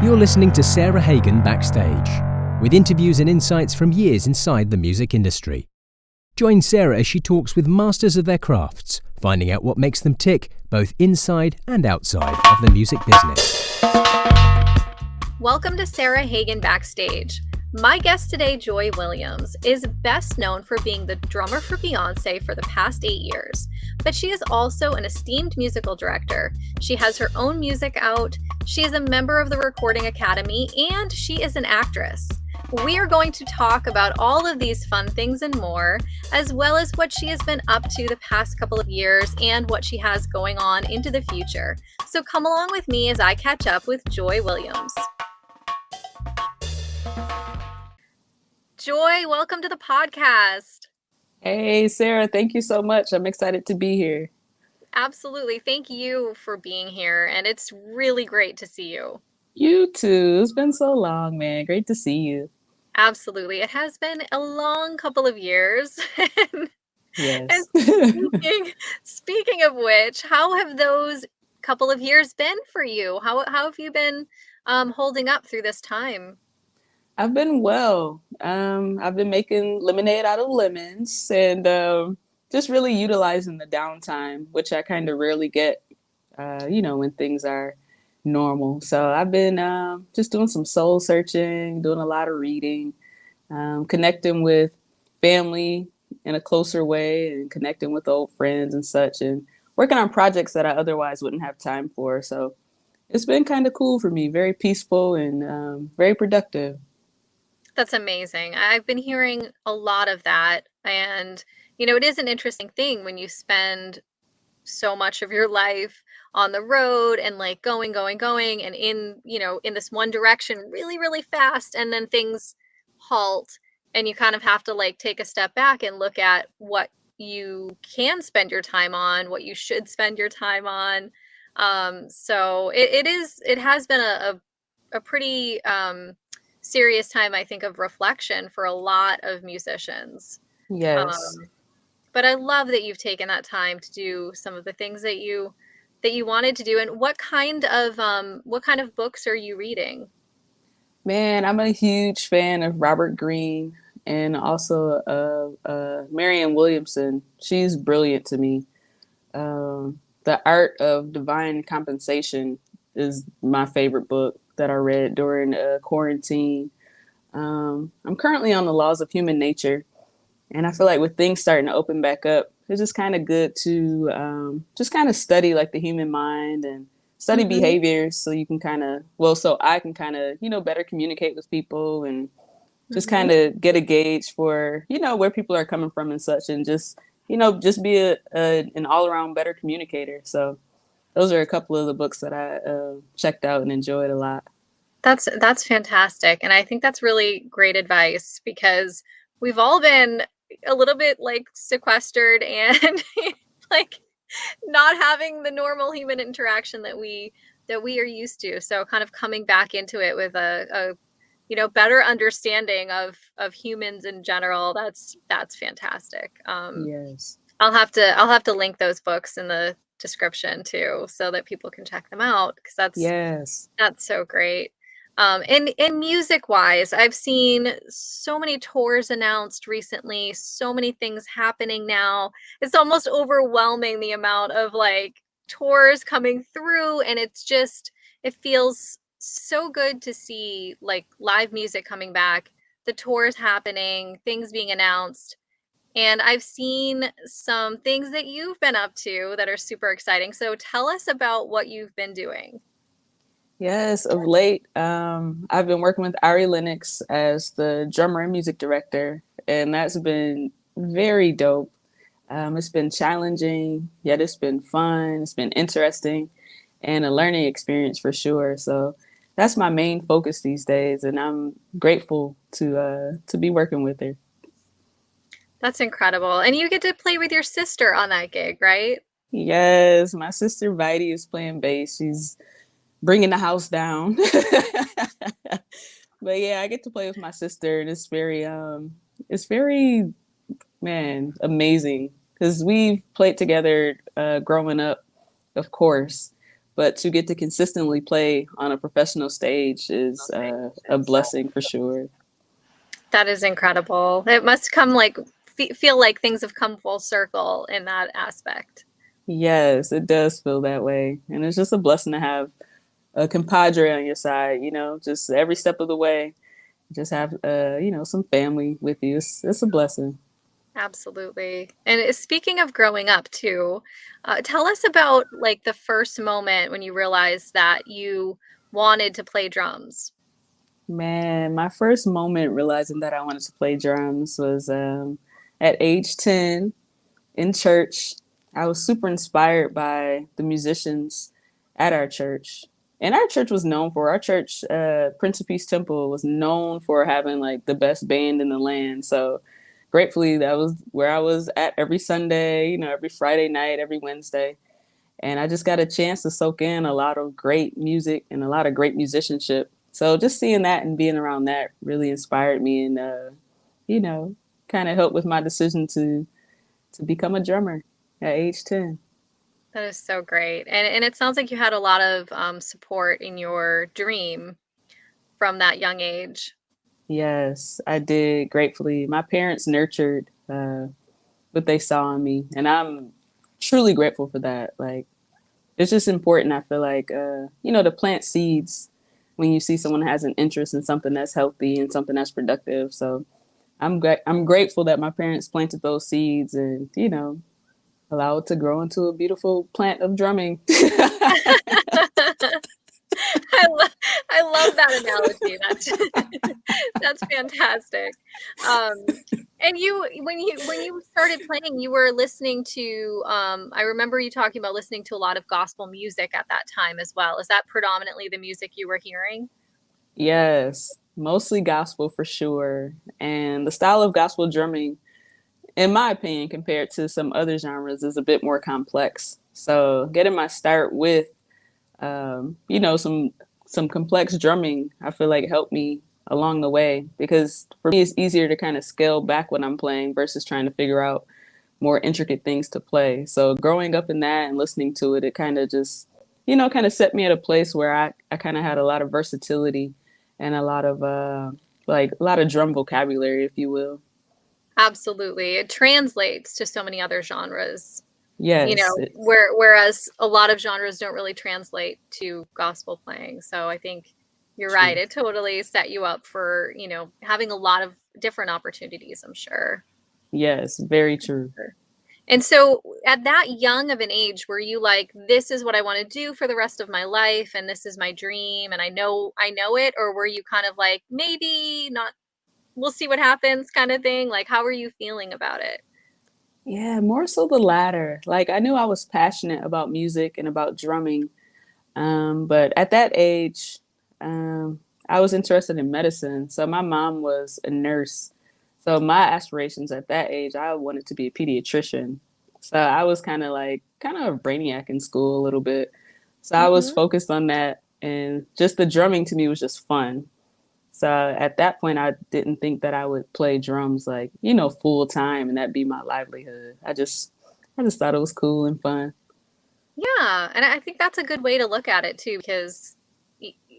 You're listening to Sarah Hagan Backstage, with interviews and insights from years inside the music industry. Join Sarah as she talks with masters of their crafts, finding out what makes them tick both inside and outside of the music business. Welcome to Sarah Hagan Backstage. My guest today, Joy Williams, is best known for being the drummer for Beyoncé for the past 8 years, but she is also an esteemed musical director. She has her own music out, she is a member of the Recording Academy, and she is an actress. We are going to talk about all of these fun things and more, as well as what she has been up to the past couple of years and what she has going on into the future. So come along with me as I catch up with Joy Williams. Joy, welcome to the podcast. Hey, Sarah, thank you so much. I'm excited to be here. Absolutely. Thank you for being here. And it's really great to see you. You too. It's been so long, man. Great to see you. Absolutely. It has been a long couple of years. Yes. And speaking of which, how have those couple of years been for you? How have you been holding up through this time? I've been well. I've been making lemonade out of lemons and just really utilizing the downtime, which I kind of rarely get, when things are normal. So I've been just doing some soul searching, doing a lot of reading, connecting with family in a closer way and connecting with old friends and such, and working on projects that I otherwise wouldn't have time for. So it's been kind of cool for me, very peaceful and very productive. That's amazing. I've been hearing a lot of that. And, it is an interesting thing when you spend so much of your life on the road and like going and in this one direction really, really fast. And then things halt and you kind of have to like take a step back and look at what you can spend your time on, what you should spend your time on. So it has been a pretty, serious time, I think, of reflection for a lot of musicians. Yes. But I love that you've taken that time to do some of the things that you wanted to do. And what kind of books are you reading? Man, I'm a huge fan of Robert Greene and also of Marianne Williamson. She's brilliant to me. The Art of Divine Compensation is my favorite book that I read during quarantine. I'm currently on the Laws of Human Nature, and I feel like with things starting to open back up, it's just kind of good to just kind of study like the human mind and study behaviors so you can so I can better communicate with people and just kind of get a gauge for, where people are coming from and such, and just be an all around better communicator. So those are a couple of the books that I checked out and enjoyed a lot. That's fantastic. And I think that's really great advice because we've all been a little bit like sequestered and like not having the normal human interaction that we are used to. So kind of coming back into it with a better understanding of humans in general. That's fantastic. Yes. I'll have to link those books in the description too, so that people can check them out because that's so great. And music wise, I've seen so many tours announced recently, so many things happening now. It's almost overwhelming the amount of like tours coming through, and it feels so good to see like live music coming back, the tours happening, things being announced. And I've seen some things that you've been up to that are super exciting. So tell us about what you've been doing. Yes, of late, I've been working with Ari Lennox as the drummer and music director, and that's been very dope. It's been challenging, yet it's been fun. It's been interesting and a learning experience for sure. So that's my main focus these days, and I'm grateful to be working with her. That's incredible. And you get to play with your sister on that gig, right? Yes, my sister Vidi is playing bass. She's bringing the house down. But yeah, I get to play with my sister, and it's very, man, amazing because we've played together growing up, of course, but to get to consistently play on a professional stage is a blessing for sure. That is incredible. It must come like feel like things have come full circle in that aspect. Yes, it does feel that way. And it's just a blessing to have a compadre on your side, you know, just every step of the way. Just have, you know, some family with you. It's a blessing. Absolutely. And speaking of growing up too, tell us about like the first moment when you realized that you wanted to play drums. Man, my first moment realizing that I wanted to play drums was at age 10 in church. I was super inspired by the musicians at our church. And our church was known for, our church, Prince of Peace Temple, was known for having like the best band in the land. So gratefully, that was where I was at every Sunday, you know, every Friday night, every Wednesday. And I just got a chance to soak in a lot of great music and a lot of great musicianship. So just seeing that and being around that really inspired me and, you know, kind of helped with my decision to become a drummer at age 10. That is so great. And it sounds like you had a lot of support in your dream from that young age. Yes, I did, gratefully. My parents nurtured what they saw in me, and I'm truly grateful for that. Like, it's just important, I feel like, you know, to plant seeds when you see someone has an interest in something that's healthy and something that's productive. So I'm grateful that my parents planted those seeds and, you know, allow it to grow into a beautiful plant of drumming. I love that analogy. That's fantastic. And when you started playing, you were listening to I remember you talking about listening to a lot of gospel music at that time as well. Is that predominantly the music you were hearing? Yes, mostly gospel for sure. And the style of gospel drumming, in my opinion, compared to some other genres, is a bit more complex. So getting my start with, you know, some complex drumming, I feel like helped me along the way because for me it's easier to kind of scale back what I'm playing versus trying to figure out more intricate things to play. So growing up in that and listening to it, it kind of just, you know, kind of set me at a place where I kind of had a lot of versatility and a lot of like a lot of drum vocabulary, if you will. Absolutely. It translates to so many other genres. You Yes. know, whereas a lot of genres don't really translate to gospel playing. So I think you're right. True. It totally set you up for, you know, having a lot of different opportunities, I'm sure. Yes, very true. And so at that young of an age, were you like, this is what I want to do for the rest of my life and this is my dream and I know it? Or were you kind of like, maybe not, we'll see what happens kind of thing? Like, how were you feeling about it? Yeah, more so the latter. Like I knew I was passionate about music and about drumming. But at that age, I was interested in medicine. So my mom was a nurse. So my aspirations at that age, I wanted to be a pediatrician. So I was kind of a brainiac in school a little bit. So I was Mm-hmm. focused on that. And just the drumming to me was just fun. So at that point, I didn't think that I would play drums like, you know, full time and that'd be my livelihood. I just thought it was cool and fun. Yeah, and I think that's a good way to look at it too, because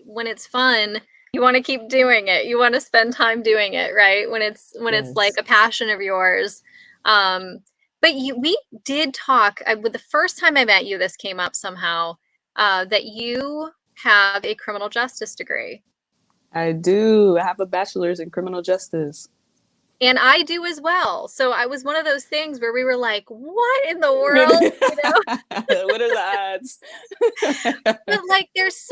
when it's fun, you want to keep doing it. You want to spend time doing it, right? When it's like Yes. a passion of yours. Um, but we did talk. With the first time I met you, this came up somehow that you have a criminal justice degree. I do. I have a bachelor's in criminal justice. And I do as well. So I was one of those things where we were like, what in the What world? You know? are the odds? But like there's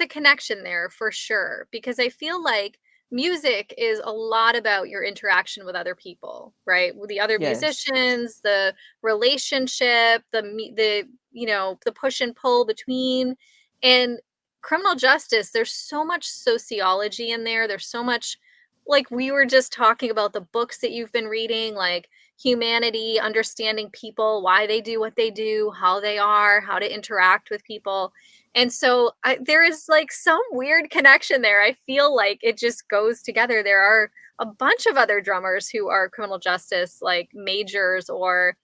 a connection there for sure because I feel like music is a lot about your interaction with other people, right? With the other Yes. musicians, the relationship, the you know, the push and pull between. And criminal justice, there's so much sociology in there. There's so much, like we were just talking about the books that you've been reading, like humanity, understanding people, why they do what they do, how they are, how to interact with people. And so there is like some weird connection there. I feel like it just goes together. There are a bunch of other drummers who are criminal justice like majors or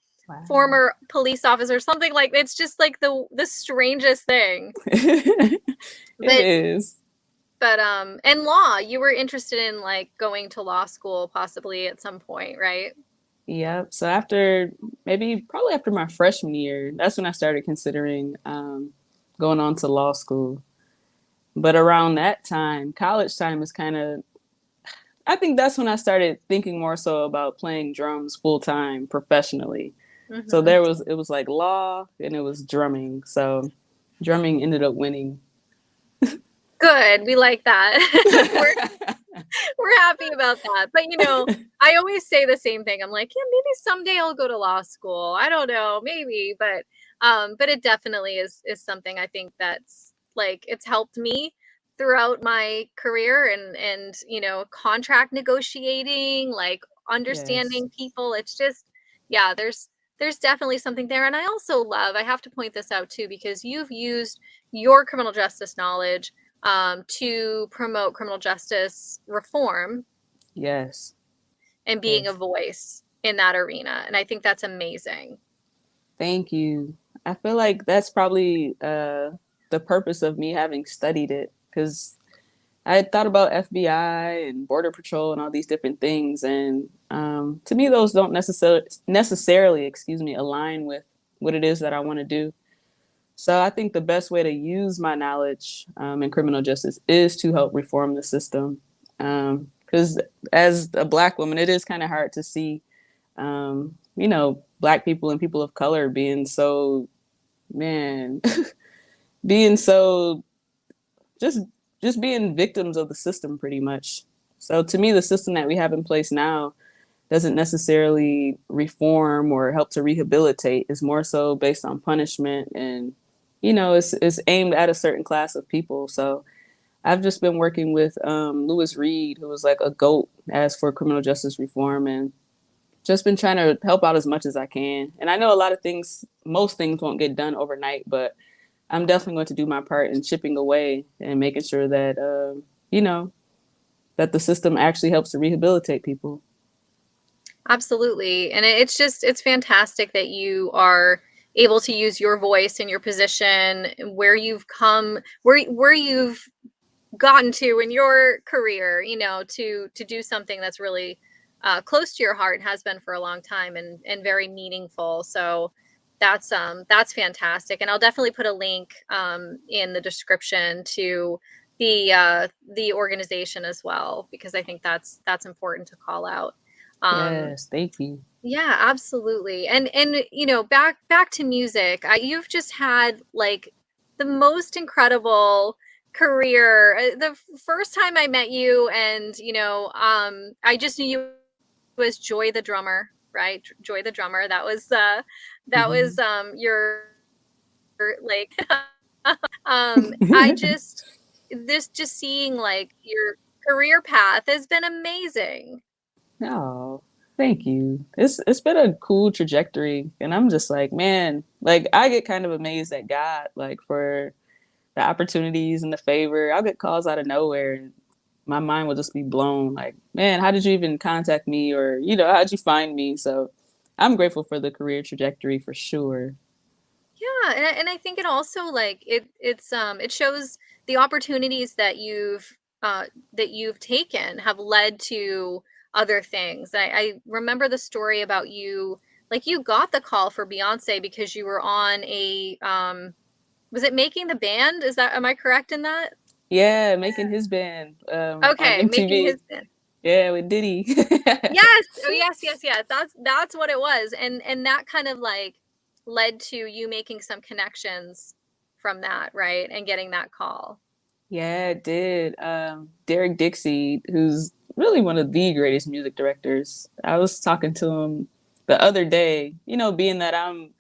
former police officers, something like it's just like the strangest thing. It is. But and law, you were interested in like going to law school possibly at some point, right? Yep. So probably after my freshman year, that's when I started considering going on to law school. But around that time, college time is I think that's when I started thinking more so about playing drums full time professionally. Mm-hmm. So it was like law and it was drumming. So drumming ended up winning. Good. We like that. We're happy about that. But, you know, I always say the same thing. I'm like, yeah, maybe someday I'll go to law school. I don't know, maybe. But it definitely is something I think that's like, it's helped me throughout my career and, you know, contract negotiating, like understanding people. It's just, yeah, there's definitely something there. And I also I have to point this out too, because you've used your criminal justice knowledge to promote criminal justice reform. Yes. And being a voice in that arena. And I think that's amazing. Thank you. I feel like that's probably the purpose of me having studied it, because I had thought about FBI and Border Patrol and all these different things. And to me, those don't necessarily, align with what it is that I want to do. So I think the best way to use my knowledge in criminal justice is to help reform the system. Because as a Black woman, it is kind of hard to see, you know, Black people and people of color being so just being victims of the system pretty much. So to me, the system that we have in place now doesn't necessarily reform or help to rehabilitate. It's more so based on punishment, and you know, it's aimed at a certain class of people. So I've just been working with Lewis Reed, who was like a GOAT as for criminal justice reform, and just been trying to help out as much as I can. And I know most things won't get done overnight, but I'm definitely going to do my part in chipping away and making sure that, you know, that the system actually helps to rehabilitate people. Absolutely. And it's fantastic that you are able to use your voice and your position where you've come, where you've gotten to in your career, you know, to do something that's really close to your heart, has been for a long time, and very meaningful. So that's fantastic. And I'll definitely put a link in the description to the organization as well, because I think that's important to call out. Yes, thank you. Yeah, absolutely. And you know, back to music, you've just had like the most incredible career. The first time I met you, and you know, I just knew you was Joy the drummer, right? Joy the drummer. That was was your like I just seeing like your career path has been amazing. Oh, thank you. It's been a cool trajectory, and I'm just like, man, like I get kind of amazed at God, like for the opportunities and the favor. I'll get calls out of nowhere, and my mind will just be blown. Like, man, how did you even contact me, or you know, how'd you find me? So, I'm grateful for the career trajectory for sure. Yeah, and I think it also like it shows the opportunities that you've taken have led to other things. I remember the story about you, like you got the call for Beyoncé because you were on a was it Making the Band? Am I correct in that? Yeah, Making His Band on MTV. Making His Band. Yeah, with Diddy. Yes. Oh, yes. That's what it was. And that kind of like led to you making some connections from that, right? And getting that call. Yeah, it did. Derek Dixie, who's really one of the greatest music directors. I was talking to him the other day, you know, being that I'm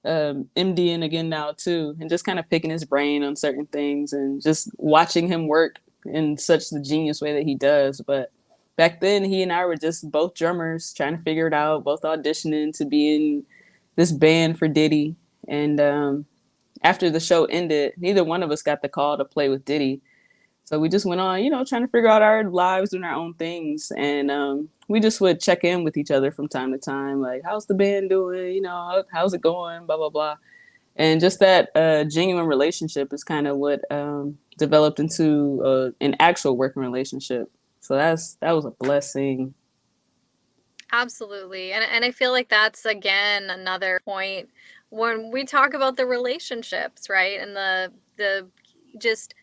MDing again now too, and just kind of picking his brain on certain things and just watching him work in such the genius way that he does. But back then, he and I were just both drummers trying to figure it out, both auditioning to be in this band for Diddy. And after the show ended, neither one of us got the call to play with Diddy. So we just went on, trying to figure out our lives, doing our own things. And we just would check in with each other from time to time, like, how's the band doing? How's it going? Blah, blah, blah. And just that genuine relationship is kind of what developed into an actual working relationship. So that was a blessing. Absolutely. And I feel like that's, again, another point when we talk about the relationships, right? And the just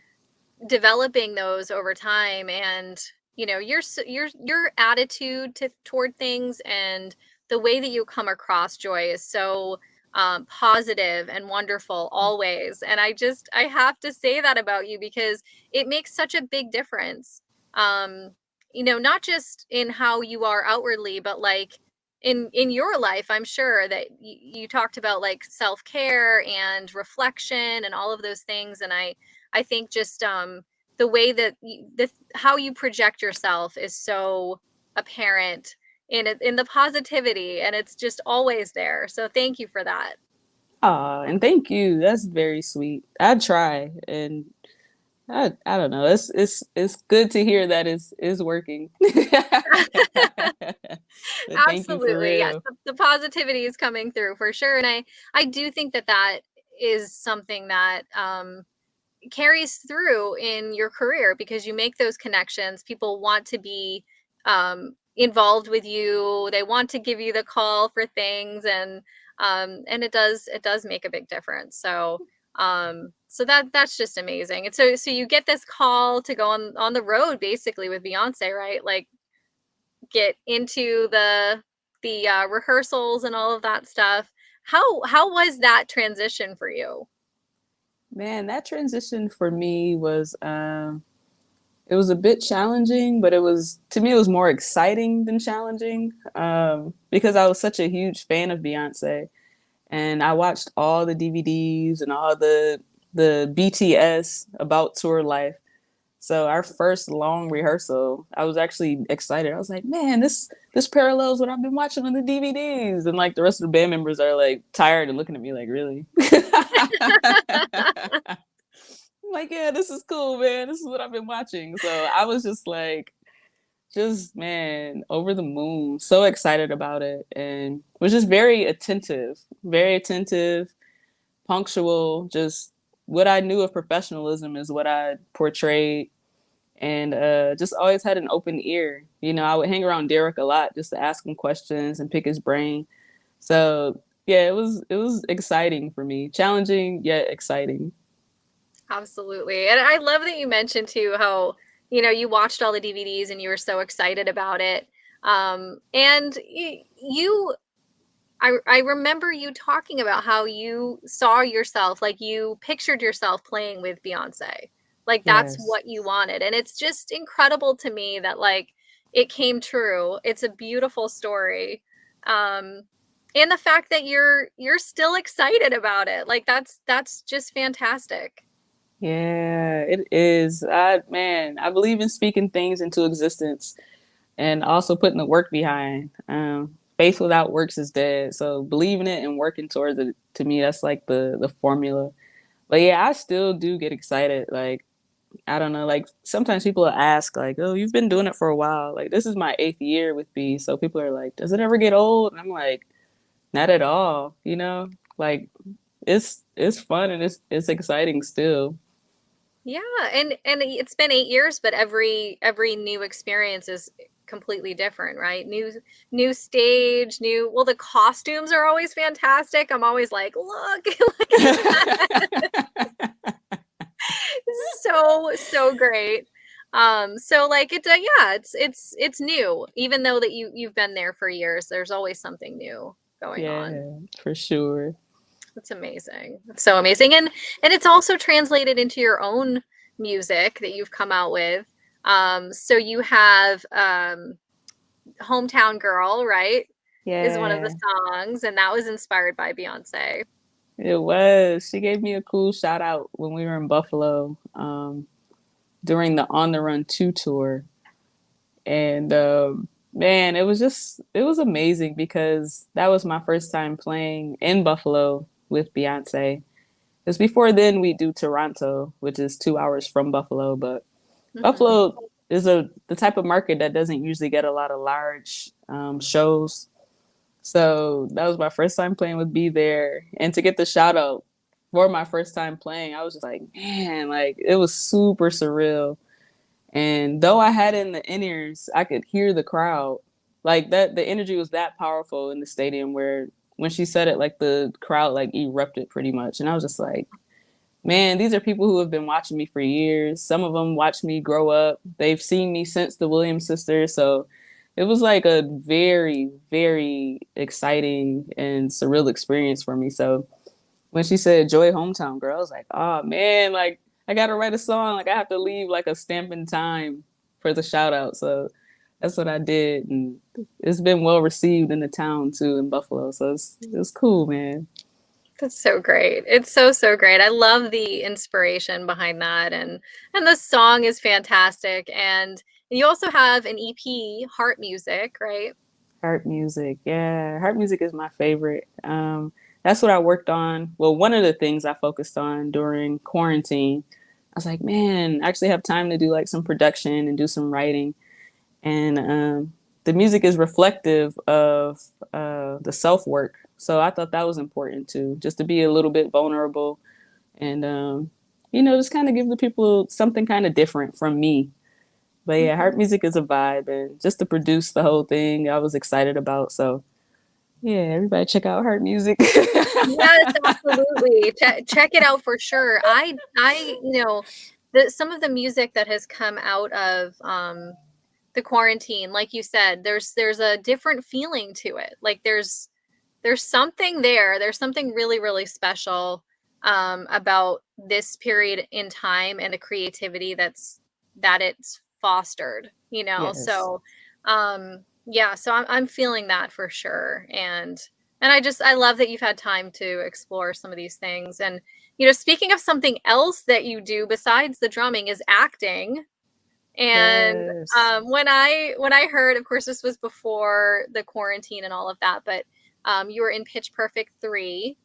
developing those over time, and your attitude toward things and the way that you come across, Joy, is so positive and wonderful always. And I have to say that about you, because it makes such a big difference, not just in how you are outwardly, but like in your life. I'm sure that you talked about like self-care and reflection and all of those things, and I think just the way that how you project yourself is so apparent in the positivity, and it's just always there. So thank you for that. And thank you. That's very sweet. I try, and I don't know. It's good to hear that is working. Absolutely, yes. The positivity is coming through for sure, and I do think that is something that carries through in your career, because you make those connections. People want to be involved with you. They want to give you the call for things, and it does make a big difference. So that's just amazing. And so you get this call to go on the road basically with Beyoncé, right? Like, get into the rehearsals and all of that stuff. How was that transition for you? Man, that transition for me was it was a bit challenging, but to me it was more exciting than challenging, because I was such a huge fan of Beyonce, and I watched all the DVDs and all the BTS about tour life. So our first long rehearsal, I was actually excited. I was like, man, this parallels what I've been watching on the DVDs. And like the rest of the band members are like tired and looking at me like, really? I'm like, yeah, this is cool, man. This is what I've been watching. So I was just like, man, over the moon, so excited about it, and was just very attentive, punctual. Just what I knew of professionalism is what I portrayed, and just always had an open ear. I would hang around Derek a lot just to ask him questions and pick his brain. So yeah, it was exciting for me, challenging yet exciting. Absolutely. And I love that you mentioned too how, you watched all the DVDs and you were so excited about it. And I remember you talking about how you saw yourself, like you pictured yourself playing with Beyonce. Like that's Yes. what you wanted. And it's just incredible to me that like it came true. It's a beautiful story. And the fact that you're still excited about it. Like that's just fantastic. Yeah, it is. I believe in speaking things into existence and also putting the work behind. Faith without works is dead. So believing it and working towards it, to me, that's like the formula. But yeah, I still do get excited. Like, I don't know, like sometimes people will ask like, oh, you've been doing it for a while. Like this is my 8th year with B. So people are like, does it ever get old? And I'm like, not at all, Like it's fun and it's exciting still. Yeah, and it's been 8 years, but every new experience is completely different, right? New stage, well, the costumes are always fantastic. I'm always like, look, look at that. So great. So like it's new, even though that you've been there for years. There's always something new going on. Yeah, for sure. It's amazing. It's so amazing. And it's also translated into your own music that you've come out with. So you have Hometown Girl, right? Yeah. Is one of the songs, and that was inspired by Beyonce. It was. She gave me a cool shout out when we were in Buffalo during the On the Run 2 tour. And man, it was amazing because that was my first time playing in Buffalo with Beyonce. Because before then we do Toronto, which is 2 hours from Buffalo, but Buffalo is the type of market that doesn't usually get a lot of large shows. So that was my first time playing with Be There. And to get the shout out for my first time playing, I was just like, man, like it was super surreal. And though I had it in the in-ears, I could hear the crowd. Like that, the energy was that powerful in the stadium where when she said it, like the crowd like erupted pretty much. And I was just like, man, these are people who have been watching me for years. Some of them watched me grow up. They've seen me since the Williams sisters. So it was like a very, very exciting and surreal experience for me. So when she said Joy Hometown Girl, I was like, oh man, like I gotta write a song. Like I have to leave like a stamp in time for the shout out. So that's what I did. And it's been well received in the town too, in Buffalo. So it's cool, man. That's so great. It's so, so great. I love the inspiration behind that. And the song is fantastic. And you also have an EP, Heart Music, right? Heart Music. Yeah. Heart Music is my favorite. That's what I worked on. Well, one of the things I focused on during quarantine, I was like, man, I actually have time to do like some production and do some writing. And the music is reflective of the self-work. So I thought that was important too, just to be a little bit vulnerable and, just kind of give the people something kind of different from me. But yeah, Heart Music is a vibe, and just to produce the whole thing, I was excited about. So yeah, everybody check out Heart Music. Yes, absolutely. Check it out for sure. Some of the music that has come out of the quarantine, like you said, there's a different feeling to it. Like there's something there. There's something really, really special about this period in time and the creativity that it's fostered, Yes. So yeah, so I'm feeling that for sure. And I love that you've had time to explore some of these things. And speaking of something else that you do besides the drumming is acting. And Yes. when I heard, of course, this was before the quarantine and all of that, but you were in Pitch Perfect 3.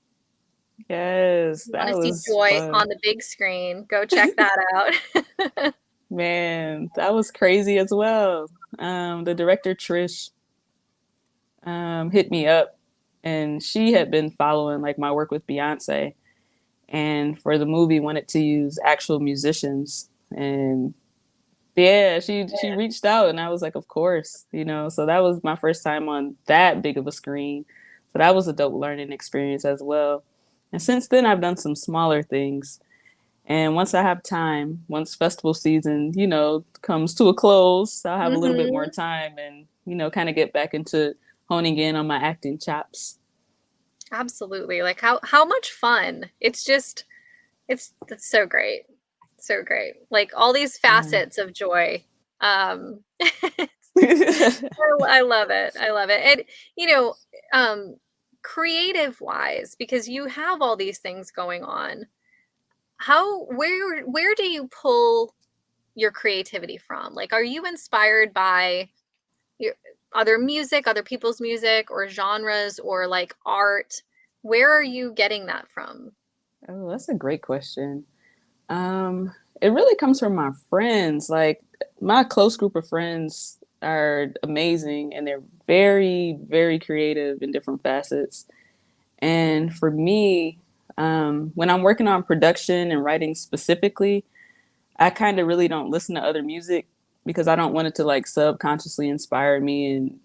Yes, You that want to was see Joy fun. on the big screen? Go check that out. Man, that was crazy as well. The director Trish hit me up, and she had been following like my work with Beyoncé, and for the movie wanted to use actual musicians. And yeah, she reached out, and I was like, of course, So that was my first time on that big of a screen. So that was a dope learning experience as well. And since then, I've done some smaller things. And once I have time, once festival season, comes to a close, I'll have a little bit more time and, kind of get back into honing in on my acting chops. Absolutely. Like how much fun. It's so great. So great. Like all these facets of Joy. I love it. I love it. And creative wise, because you have all these things going on, where do you pull your creativity from? Like, are you inspired by other people's music or genres or like art? Where are you getting that from? Oh, that's a great question. It really comes from my friends. Like my close group of friends are amazing and they're very, very creative in different facets. And for me, when I'm working on production and writing specifically, I kind of really don't listen to other music because I don't want it to like subconsciously inspire me, and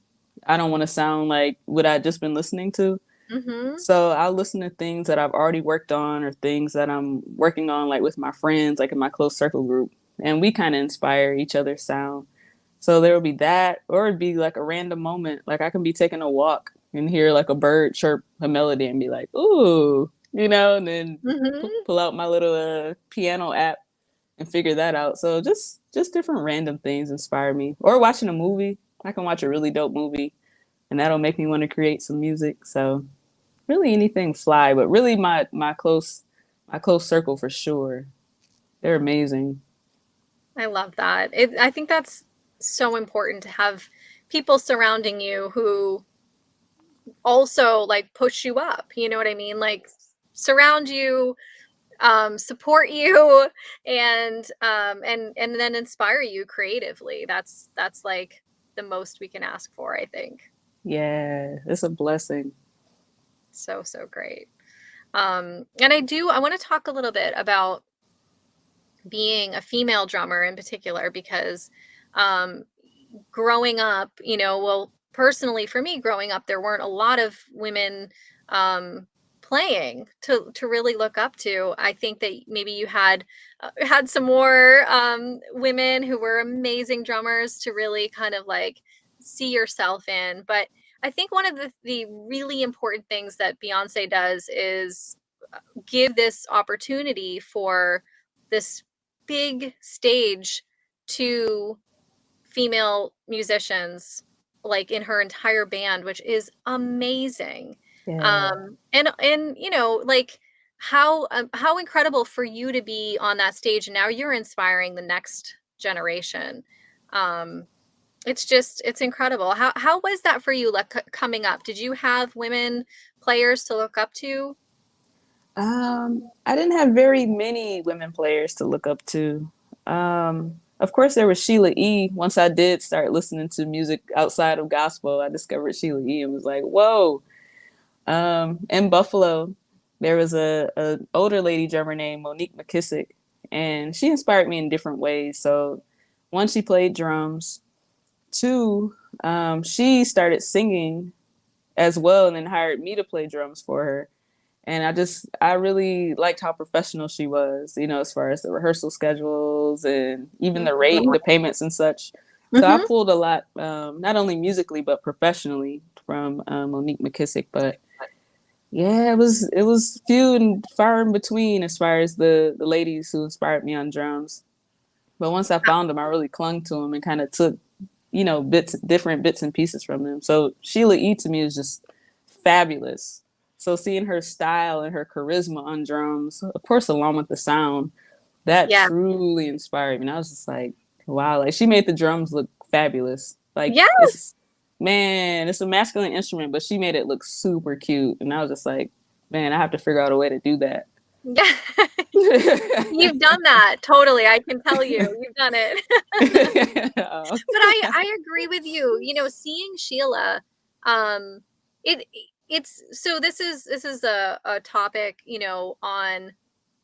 I don't want to sound like what I've just been listening to. Mm-hmm. So I'll listen to things that I've already worked on or things that I'm working on like with my friends, like in my close circle group. And we kind of inspire each other's sound. So there will be that, or it'd be like a random moment. Like I can be taking a walk and hear like a bird chirp a melody and be like, ooh, and then pull out my little piano app and figure that out. So just different random things inspire me. Or watching a movie. I can watch a really dope movie and that'll make me want to create some music. So really anything fly, but really my close circle for sure. They're amazing. I love that. I think that's so important to have people surrounding you who also like push you up. You know what I mean? Like surround you support you and then inspire you creatively. That's like the most we can ask for, I think. Yeah, it's a blessing. So great. And I want to talk a little bit about being a female drummer in particular, because um, growing up, well, personally for me, growing up, there weren't a lot of women um, playing to really look up to. I think that maybe you had some more women who were amazing drummers to really kind of like see yourself in. But I think one of the really important things that Beyonce does is give this opportunity for this big stage to female musicians, like in her entire band, which is amazing. Yeah. And like how incredible for you to be on that stage, and now you're inspiring the next generation. It's incredible. How was that for you, like coming up? Did you have women players to look up to? I didn't have very many women players to look up to. Of course, there was Sheila E. Once I did start listening to music outside of gospel, I discovered Sheila E. and was like, whoa. In Buffalo, there was a older lady drummer named Monique McKissick, and she inspired me in different ways. So, one, she played drums. Two, she started singing as well, and then hired me to play drums for her. And I really liked how professional she was, as far as the rehearsal schedules and even the rate, the payments and such. So I pulled a lot, not only musically, but professionally from Monique McKissick. But yeah, it was few and far in between as far as the ladies who inspired me on drums. But once I found them, I really clung to them and kind of took, different bits and pieces from them. So Sheila E. to me is just fabulous. So seeing her style and her charisma on drums, of course, along with the sound, that truly inspired me. And I was just like, wow, like she made the drums look fabulous. Like, yes, it's a masculine instrument, but she made it look super cute. And I was just like, man, I have to figure out a way to do that. Yeah. You've done that. Totally. I can tell you, you've done it. But I agree with you. Seeing Sheila, it's so this is a topic, on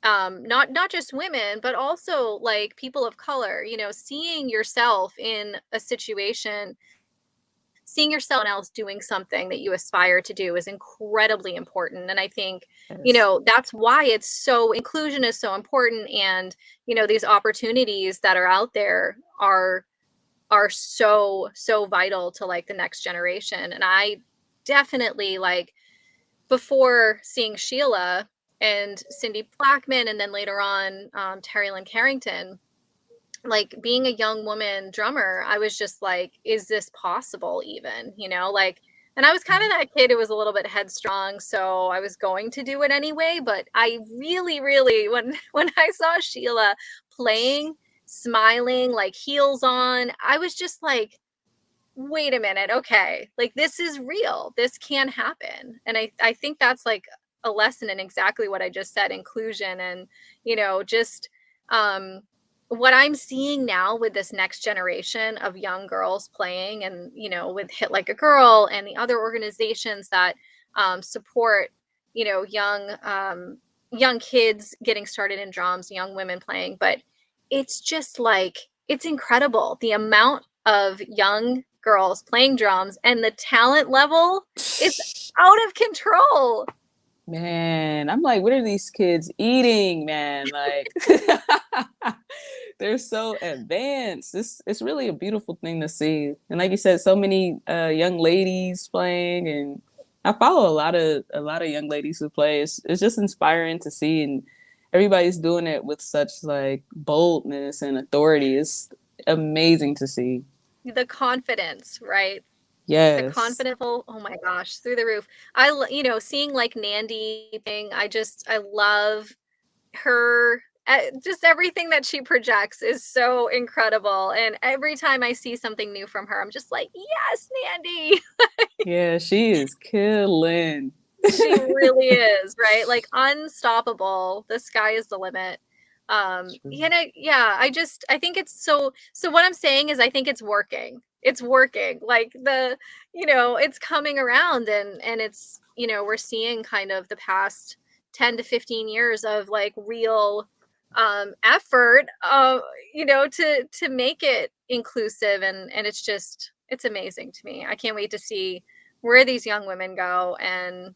not just women, but also like people of color, seeing yourself in a situation, seeing yourself else doing something that you aspire to do is incredibly important. And I think, that's why inclusion is so important. And, these opportunities that are out there are so vital to like the next generation. And I definitely, like, before seeing Sheila and Cindy Blackman, and then later on, Terry Lynn Carrington, like being a young woman drummer, I was just like, is this possible even, like, and I was kind of that kid who was a little bit headstrong, so I was going to do it anyway. But I really, really, when I saw Sheila playing, smiling, like heels on, I was just like, wait a minute, okay, like this is real, this can happen. And I think that's like a lesson in exactly what I just said, inclusion. And just what I'm seeing now with this next generation of young girls playing, and with Hit Like a Girl and the other organizations that support young kids getting started in drums, young women playing. But it's just like, it's incredible the amount of young girls playing drums, and the talent level is out of control. Man, I'm like, what are these kids eating, man? Like, they're so advanced. It's really a beautiful thing to see. And like you said, so many young ladies playing, and I follow a lot of young ladies who play. It's just inspiring to see, and everybody's doing it with such like boldness and authority. It's amazing to see. The confidence, right? Yes. The confident, oh my gosh, through the roof. Seeing like Nandy thing, I love her. Just everything that she projects is so incredible. And every time I see something new from her, I'm just like, yes, Nandy. Yeah, she is killing. She really is, right? Like unstoppable. The sky is the limit. I think it's so what I'm saying is I think it's working. It's working. Like it's coming around and it's, we're seeing kind of the past 10 to 15 years of like real effort to make it inclusive and it's amazing to me. I can't wait to see where these young women go and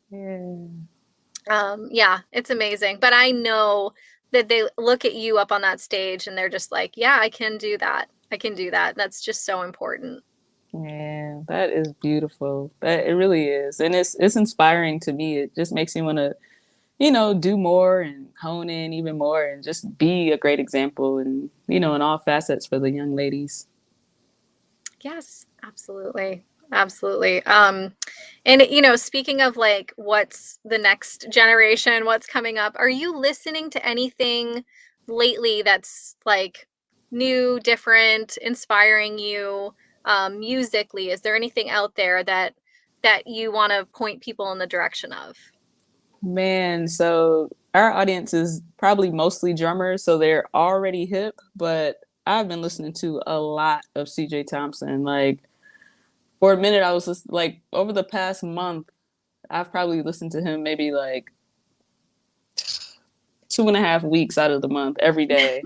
it's amazing. But I know that they look at you up on that stage and they're just like, yeah, I can do that. I can do that. That's just so important. Yeah, that is beautiful. That it really is. And it's inspiring to me. It just makes me want to, do more and hone in even more and just be a great example and, in all facets for the young ladies. Yes, absolutely. Absolutely. Speaking of like what's the next generation, what's coming up, are you listening to anything lately that's like new, different, inspiring you musically? Is there anything out there that you want to point people in the direction of? Man, so our audience is probably mostly drummers, so they're already hip, but I've been listening to a lot of CJ Thompson. Like for a minute, I was just like over the past month, I've probably listened to him maybe like 2.5 weeks out of the month every day.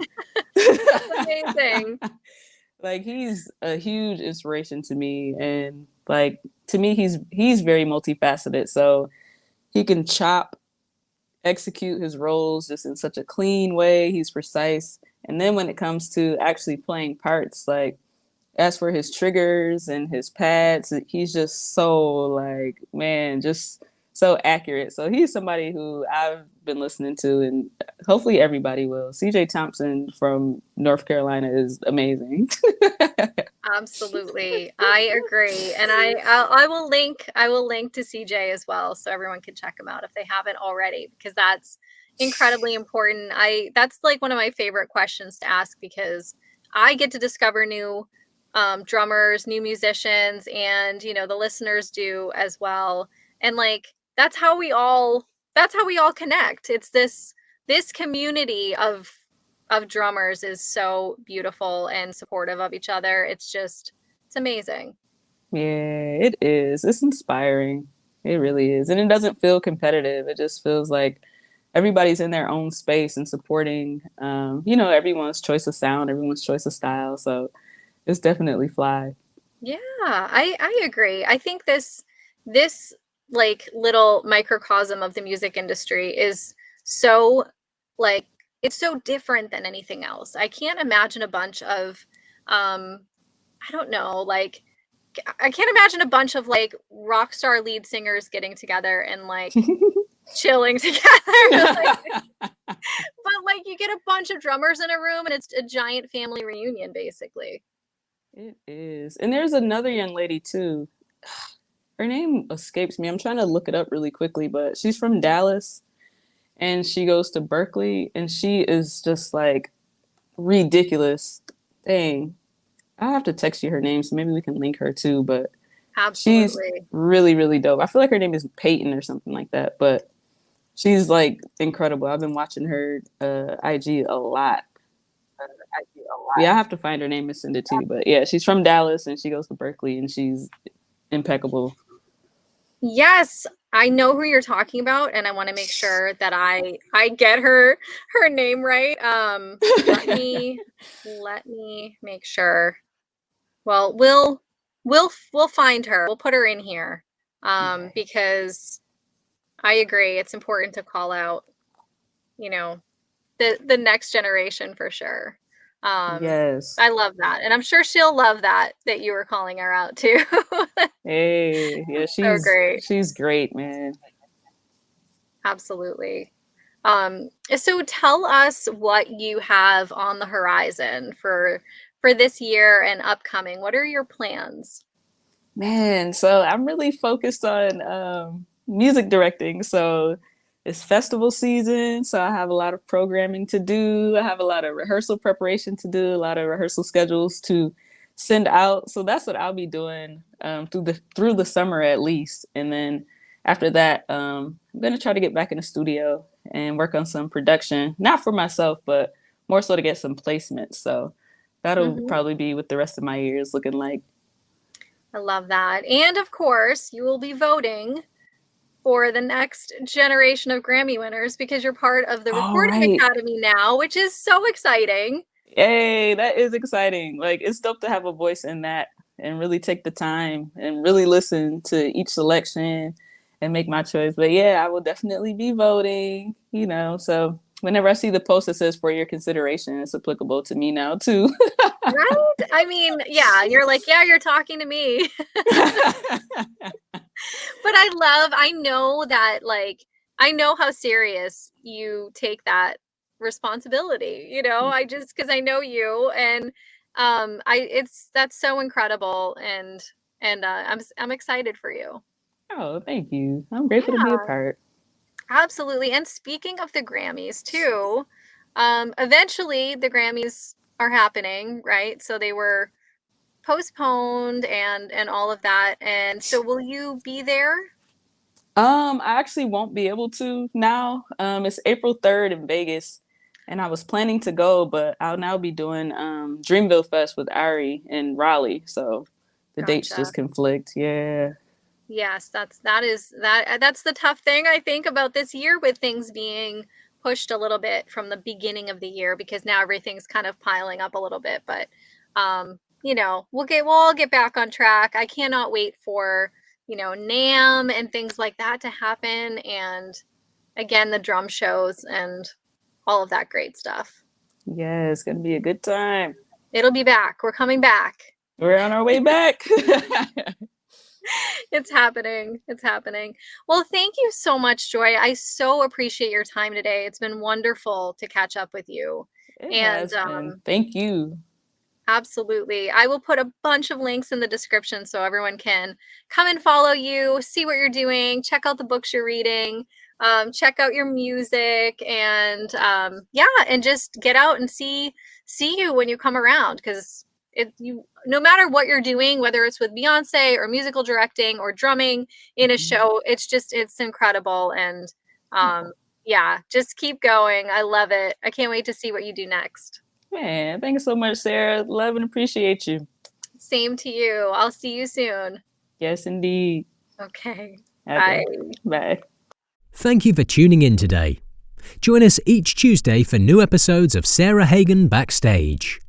Amazing. Like he's a huge inspiration to me, and like to me, he's very multifaceted. So he can execute his roles just in such a clean way. He's precise, and then when it comes to actually playing parts, like as for his triggers and his pads, he's just so like, man, just so accurate. So he's somebody who I've been listening to, and hopefully everybody will. CJ Thompson from North Carolina is amazing. Absolutely. I agree. And I will link to CJ as well so everyone can check him out if they haven't already, because that's incredibly important. That's like one of my favorite questions to ask because I get to discover new drummers, new musicians, and the listeners do as well. And like that's how we all connect. It's this community of drummers is so beautiful and supportive of each other. It's amazing. Yeah, it is. It's inspiring. It really is. And it doesn't feel competitive. It just feels like everybody's in their own space and supporting, everyone's choice of sound, everyone's choice of style. So it's definitely fly. Yeah, I agree. I think this like little microcosm of the music industry is so like it's so different than anything else. I can't imagine a bunch of I don't know, like I can't imagine a bunch of like rock star lead singers getting together and like chilling together. But like you get a bunch of drummers in a room and it's a giant family reunion basically. It is. And there's another young lady too. Her name escapes me. I'm trying to look it up really quickly, but she's from Dallas and she goes to Berkeley and she is just like ridiculous. Dang. I have to text you her name so maybe we can link her too, but absolutely. She's really, really dope. I feel like her name is Peyton or something like that, but she's like incredible. I've been watching her IG a lot. Yeah, I have to find her name and send it to you. But yeah, she's from Dallas and she goes to Berkeley and she's impeccable. Yes, I know who you're talking about, and I want to make sure that I get her name right. Let me make sure. Well, we'll find her. We'll put her in here because I agree. It's important to call out, the next generation for sure. Yes. I love that. And I'm sure she'll love that you were calling her out too. Hey, yeah, she's so great. She's great, man. Absolutely. So tell us what you have on the horizon for this year and upcoming. What are your plans? Man, so I'm really focused on music directing. So it's festival season, so I have a lot of programming to do. I have a lot of rehearsal preparation to do, a lot of rehearsal schedules to send out. So that's what I'll be doing through the summer at least. And then after that, I'm going to try to get back in the studio and work on some production, not for myself, but more so to get some placements. So that'll probably be what the rest of my year is looking like. I love that. And of course, you will be voting for the next generation of Grammy winners because you're part of the Recording Academy now, which is so exciting. Yay, that is exciting. Like, it's dope to have a voice in that and really take the time and really listen to each selection and make my choice. But yeah, I will definitely be voting, so whenever I see the post that says for your consideration, it's applicable to me now too. Right? I mean, yeah, you're like, yeah, you're talking to me. But I know that, like, I know how serious you take that responsibility, because I know you, and that's so incredible, and I'm excited for you. Oh, thank you. I'm grateful to be a part. Absolutely. And speaking of the Grammys too, eventually the Grammys are happening, right? So they were postponed and all of that. And so will you be there? I actually won't be able to now. It's April 3rd in Vegas, and I was planning to go, but I'll now be doing Dreamville Fest with Ari in Raleigh. So the dates just conflict. Yeah. Yes, that's the tough thing, I think, about this year, with things being pushed a little bit from the beginning of the year, because now everything's kind of piling up a little bit. But we'll all get back on track. I cannot wait for NAMM and things like that to happen, and again the drum shows and all of that great stuff. Yeah, it's gonna be a good time. It'll be back. We're coming back. We're on our way back. It's happening. It's happening. Well, thank you so much, Joy. I so appreciate your time today. It's been wonderful to catch up with you. It has been. Thank you. Absolutely. I will put a bunch of links in the description so everyone can come and follow you, see what you're doing, check out the books you're reading, check out your music, and and just get out and see you when you come around, because no matter what you're doing, whether it's with Beyoncé or musical directing or drumming in a show, it's incredible. And just keep going. I love it. I can't wait to see what you do next. Man, thank you so much, Sarah. Love and appreciate you. Same to you. I'll see you soon. Yes, indeed. Okay. Bye. Bye. Thank you for tuning in today. Join us each Tuesday for new episodes of Sarah Hagan Backstage.